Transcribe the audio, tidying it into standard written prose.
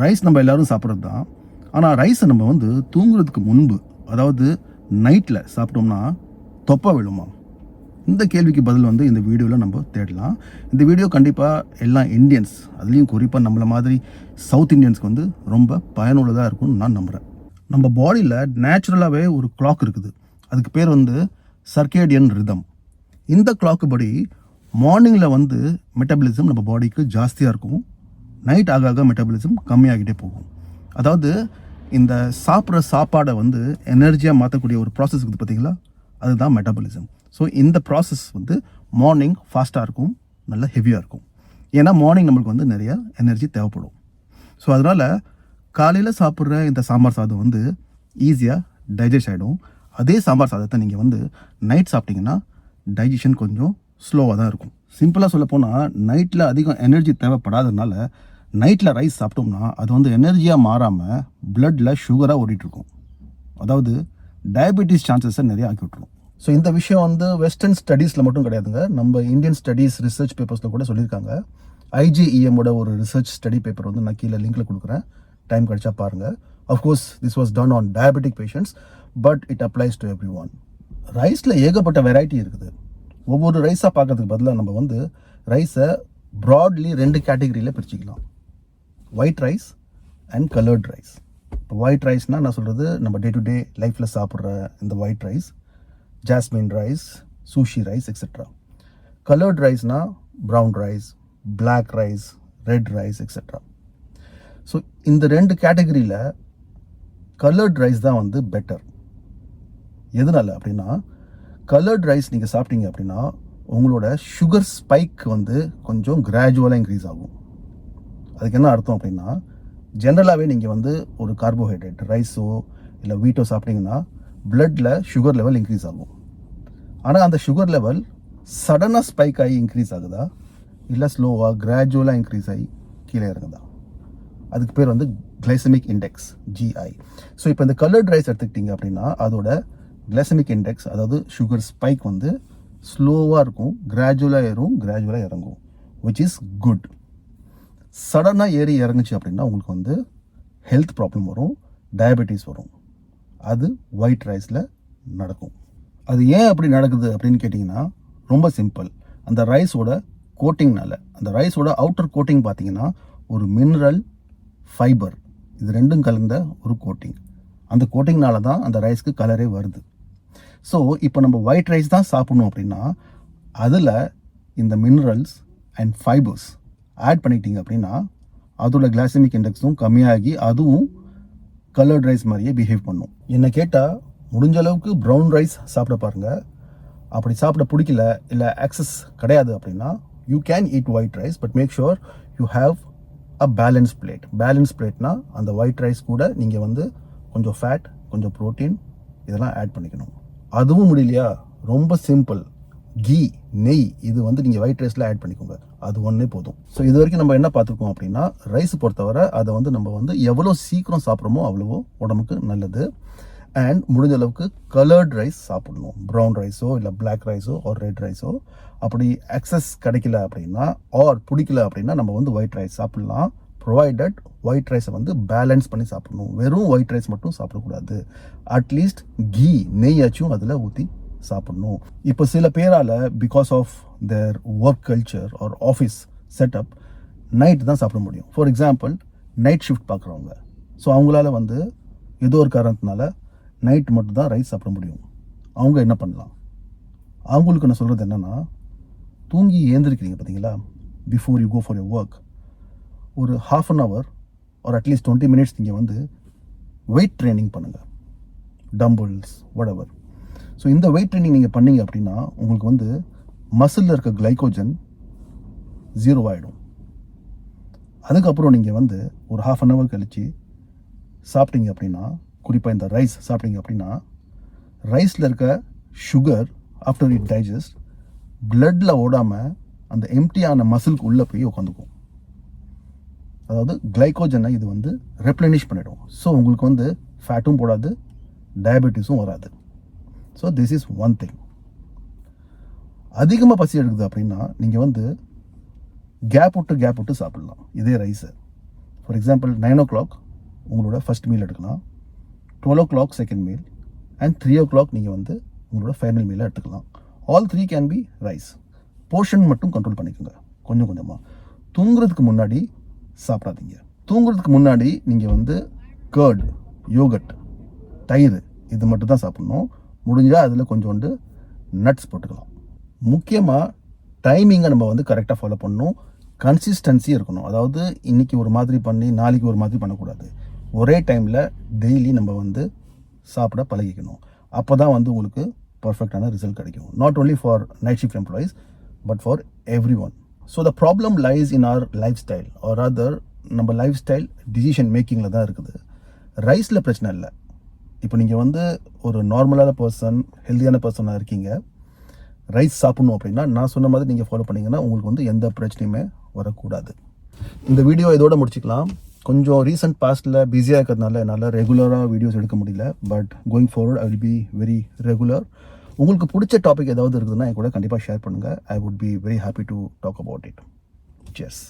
Rice நம்ம எல்லோரும் சாப்பிட்றது தான். ஆனால் ரைஸை நம்ம வந்து தூங்குறதுக்கு முன்பு, அதாவது நைட்டில் சாப்பிட்டோம்னா தொப்பை விழுமா? இந்த கேள்விக்கு பதில் வந்து இந்த வீடியோவில் நம்ம தேடலாம். இந்த வீடியோ கண்டிப்பாக எல்லா இந்தியன்ஸ், அதுலேயும் குறிப்பாக நம்மளை மாதிரி சவுத் இந்தியன்ஸ்க்கு வந்து ரொம்ப பயனுள்ளதாக இருக்கும்னு நான் நம்புகிறேன். நம்ம பாடியில் நேச்சுரலாகவே ஒரு கிளாக் இருக்குது. அதுக்கு பேர் வந்து சர்க்கேடியன் ரிதம். இந்த கிளாக்கு படி மார்னிங்கில் வந்து மெட்டபாலிசம் நம்ம பாடிக்கு ஜாஸ்தியாக இருக்கும், நைட் ஆக ஆக மெட்டபாலிசம் கம்மியாகிட்டே போகும். அதாவது இந்த சாப்பிட்ற சாப்பாடை வந்து எனர்ஜியாக மாற்றக்கூடிய ஒரு ப்ராசஸ் இருக்குது பார்த்தீங்களா, அதுதான் மெட்டபாலிசம். ஸோ இந்த ப்ராசஸ் வந்து மார்னிங் ஃபாஸ்ட்டாக இருக்கும், நல்லா ஹெவியாக இருக்கும். ஏன்னா மார்னிங் நம்மளுக்கு வந்து நிறையா எனர்ஜி தேவைப்படும். ஸோ அதனால் காலையில் சாப்பிட்ற இந்த சாம்பார் சாதம் வந்து ஈஸியாக டைஜஸ்ட் ஆகிடும். அதே சாம்பார் சாதத்தை நீங்கள் வந்து நைட் சாப்பிட்டிங்கன்னா டைஜஷன் கொஞ்சம் ஸ்லோவாக தான் இருக்கும். சிம்பிளாக சொல்லப்போனால் நைட்டில் அதிகம் எனர்ஜி தேவைப்படாததுனால நைட்டில் ரைஸ் சாப்பிட்டோம்னா அது வந்து எனர்ஜியாக மாறாமல் பிளட்டில் சுகராக ஓடிட்டுருக்கும். அதாவது டயபெட்டிஸ் சான்சஸை நிறைய ஆக்கி விட்டுரும். ஸோ இந்த விஷயம் வந்து வெஸ்டர்ன் ஸ்டடீஸில் மட்டும் கிடையாதுங்க, நம்ம இந்தியன் ஸ்டடீஸ் ரிசர்ச் பேப்பர்ஸில் கூட சொல்லியிருக்காங்க. IGEMோட ஒரு ரிசர்ச் ஸ்டடி பேப்பர் வந்து நான் கீழே லிங்க்கில் கொடுக்குறேன், டைம் கிடைச்சா பாருங்கள். Of course this was done on diabetic patients, but it applies to every one. ரைஸில் ஏகப்பட்ட வெரைட்டி இருக்குது. ஒவ்வொரு ரைஸாக பார்க்கறதுக்கு பதிலாக நம்ம வந்து ரைஸை ப்ராட்லி 2 கேட்டகரியில் பிரிச்சுக்கலாம், white rice and coloured rice. இப்போ ஒயிட் ரைஸ்னால் நான் சொல்கிறது நம்ம டே டு டே லைஃப்பில் சாப்பிட்ற இந்த white rice, jasmine rice, sushi rice etcetera. Coloured ரைஸ்னால் brown rice, black rice, red rice etcetera. So இந்த 2 கேட்டகரியில் கலர்ட் ரைஸ் தான் வந்து பெட்டர். எதனால் அப்படின்னா, கலர்ட் ரைஸ் நீங்கள் சாப்பிட்டீங்க அப்படின்னா உங்களோட சுகர் ஸ்பைக் வந்து கொஞ்சம் கிராஜுவலாக இன்க்ரீஸ் ஆகும். அதுக்கு என்ன அர்த்தம் அப்படின்னா, ஜென்ரலாகவே நீங்கள் வந்து ஒரு கார்போஹைட்ரேட் ரைஸோ இல்லை வீட்டோ சாப்பிட்டீங்கன்னா பிளட்டில் சுகர் லெவல் இன்க்ரீஸ் ஆகும். ஆனால் அந்த சுகர் லெவல் சடனாக ஸ்பைக் ஆகி இன்க்ரீஸ் ஆகுதா, இல்லை ஸ்லோவாக கிராஜுவலாக இன்க்ரீஸ் ஆகி கீழே இறங்குதா? அதுக்கு பேர் வந்து கிளைசமிக் இண்டெக்ஸ், GI. ஸோ இப்போ இந்த கலர்ட் ரைஸ் எடுத்துக்கிட்டிங்க அப்படின்னா அதோட கிளைசமிக் இண்டெக்ஸ், அதாவது சுகர் ஸ்பைக் வந்து ஸ்லோவாக இருக்கும், கிராஜுவலாக ஏறும், கிராஜுவலாக இறங்கும், விச் இஸ் குட். சடனாக ஏறி இறங்குச்சு அப்படின்னா உங்களுக்கு வந்து ஹெல்த் ப்ராப்ளம் வரும், டயபெட்டிஸ் வரும். அது ஒயிட் ரைஸில் நடக்கும். அது ஏன் அப்படி நடக்குது அப்படின்னு கேட்டிங்கன்னா ரொம்ப சிம்பிள். அந்த ரைஸோட கோட்டிங்னால, அந்த ரைஸோட அவுட்டர் கோட்டிங் பார்த்தீங்கன்னா ஒரு மினரல் ஃபைபர், இது ரெண்டும் கலந்த ஒரு கோட்டிங். அந்த கோட்டிங்னால தான் அந்த ரைஸ்க்கு கலரே வருது. ஸோ இப்போ நம்ம ஒயிட் ரைஸ் தான் சாப்பிடணும் அப்படின்னா அதில் இந்த மினரல்ஸ் அண்ட் ஃபைபர்ஸ் ஆட் பண்ணிட்டீங்க அப்படின்னா அதோட கிளைசமிக் இண்டெக்ஸும் கம்மியாகி அதுவும் கலர்ட் ரைஸ் மாதிரியே பிஹேவ் பண்ணும். என்னை கேட்டால் முடிஞ்ச அளவுக்கு ப்ரௌன் ரைஸ் சாப்பிட பாருங்கள். அப்படி சாப்பிட பிடிக்கல, இல்லை ஆக்சஸ் கிடையாது அப்படின்னா you can eat white rice, but make sure you have a balance plate. Balance பிளேட்னா அந்த ஒயிட் ரைஸ் கூட நீங்கள் வந்து கொஞ்சம் ஃபேட், கொஞ்சம் ப்ரோட்டீன் இதெல்லாம் ஆட் பண்ணிக்கணும். அதுவும் முடியலையா, ரொம்ப சிம்பிள், கீ, நெய் இது வந்து நீங்கள் ஒயிட் ரைஸில் ஆட் பண்ணிக்கோங்க, அது ஒன்றே போதும். ஸோ இது வரைக்கும் நம்ம என்ன பார்த்துருக்கோம் அப்படின்னா, ரைஸ் பொறுத்தவரை அதை வந்து நம்ம வந்து எவ்வளோ சீக்கிரம் சாப்பிட்றோமோ அவ்வளவோ உடம்புக்கு நல்லது. அண்ட் முடிஞ்ச அளவுக்கு கலர்ட் ரைஸ் சாப்பிடணும், ப்ரௌன் ரைஸோ இல்லை பிளாக் ரைஸோ ஒரு ரெட் ரைஸோ. அப்படி அக்சஸ் கிடைக்கல அப்படின்னா ஆர் பிடிக்கல அப்படின்னா நம்ம வந்து ஒயிட் ரைஸ் சாப்பிட்லாம், ப்ரொவைடட் ஒயிட் ரைஸை வந்து பேலன்ஸ் பண்ணி சாப்பிடணும். வெறும் ஒயிட் ரைஸ் மட்டும் சாப்பிடக்கூடாது, அட்லீஸ்ட் கீ, நெய்யாச்சும் அதில் ஊற்றி சாப்பிடணும். இப்போ சில பேரால் because of their work culture or office setup night தான் சாப்பிட முடியும். ஃபார் எக்ஸாம்பிள் நைட் ஷிஃப்ட் பார்க்குறவங்க, ஸோ அவங்களால வந்து ஏதோ ஒரு காரணத்தினால நைட் மட்டும் தான் ரைஸ் சாப்பிட முடியும். அவங்க என்ன பண்ணலாம், அவங்களுக்கு நான் சொல்கிறது என்னென்னா, தூங்கி ஏந்திருக்கிறீங்க பார்த்தீங்களா, before you go for your work, ஒரு ½ an hour ஒரு அட்லீஸ்ட் 20 minutes நீங்கள் வந்து வெயிட் ட்ரைனிங் பண்ணுங்கள், டம்பிள்ஸ் whatever. ஸோ இந்த வெயிட் ட்ரைனிங் நீங்கள் பண்ணீங்க அப்படின்னா உங்களுக்கு வந்து மசிலில் இருக்க கிளைக்கோஜன் 0 ஆகிடும். அதுக்கப்புறம் நீங்கள் வந்து ஒரு ½ an hour கழித்து சாப்பிட்டீங்க அப்படின்னா, குறிப்பாக இந்த ரைஸ் சாப்பிட்டீங்க அப்படின்னா ரைஸில் இருக்க சுகர் ஆஃப்டர் இட் டைஜஸ்ட் பிளட்டில் ஓடாமல் அந்த எம்டியான மசிலுக்கு உள்ளே போய் உட்காந்துக்கும். அதாவது கிளைக்கோஜனை இது வந்து ரெப்ளனிஷ் பண்ணிடும். ஸோ உங்களுக்கு வந்து ஃபேட்டும் போடாது, டயபெட்டிஸும் வராது. So this is one thing. அதிகமாக பசி எடுக்குது அப்படின்னா நீங்கள் வந்து கேப் விட்டு சாப்பிடலாம் இதே ரைஸை. ஃபார் எக்ஸாம்பிள் 9 o'clock உங்களோட ஃபஸ்ட் மீல் எடுக்கலாம், 12 o'clock second meal, and 3 o'clock நீங்கள் வந்து உங்களோட ஃபைனல் மீலை எடுத்துக்கலாம். All 3 can be rice. Portion மட்டும் கண்ட்ரோல் பண்ணிக்கோங்க கொஞ்சம் கொஞ்சமாக. தூங்குறதுக்கு முன்னாடி சாப்பிடாதீங்க. தூங்குறதுக்கு முன்னாடி நீங்கள் வந்து கர்ட், யோகட், தயிர் இது மட்டும் தான் சாப்பிட்ணும். முடிஞ்சால் அதில் கொஞ்சோண்டு நட்ஸ் போட்டுக்கலாம். முக்கியமாக டைமிங்கை நம்ம வந்து கரெக்டாக ஃபாலோ பண்ணணும். கன்சிஸ்டன்சி இருக்கணும். அதாவது இன்றைக்கி ஒரு மாதிரி பண்ணி நாளைக்கு ஒரு மாதிரி பண்ணக்கூடாது. ஒரே டைமில் டெய்லி நம்ம வந்து சாப்பிட பழகிக்கணும். அப்போ தான் வந்து உங்களுக்கு பர்ஃபெக்டான ரிசல்ட் கிடைக்கும். Not only for night shift employees but for everyone. So the problem lies in our lifestyle or other நம்ம லைஃப் ஸ்டைல் டிசிஷன் மேக்கிங்கில் தான் இருக்குது. ரைஸில் பிரச்சனை இல்லை. இப்போ நீங்கள் வந்து ஒரு நார்மலான பர்சன், ஹெல்த்தியான பர்சனாக இருக்கீங்க, ரைஸ் சாப்பிட்ணும் அப்படின்னா நான் சொன்ன மாதிரி நீங்கள் ஃபாலோ பண்ணிங்கன்னா உங்களுக்கு வந்து எந்த பிரச்சனையுமே வரக்கூடாது. இந்த வீடியோ இதோட முடிச்சுக்கலாம். கொஞ்சம் ரீசெண்ட் பாஸ்ட்டில் பிஸியாக இருக்கிறதுனால என்னால் ரெகுலராக வீடியோஸ் எடுக்க முடியல. But going forward I will be very regular. உங்களுக்கு பிடிச்ச டாபிக் ஏதாவது இருக்குதுன்னா என் கூட கண்டிப்பாக ஷேர் பண்ணுங்கள். I would be very happy to talk about it. Cheers.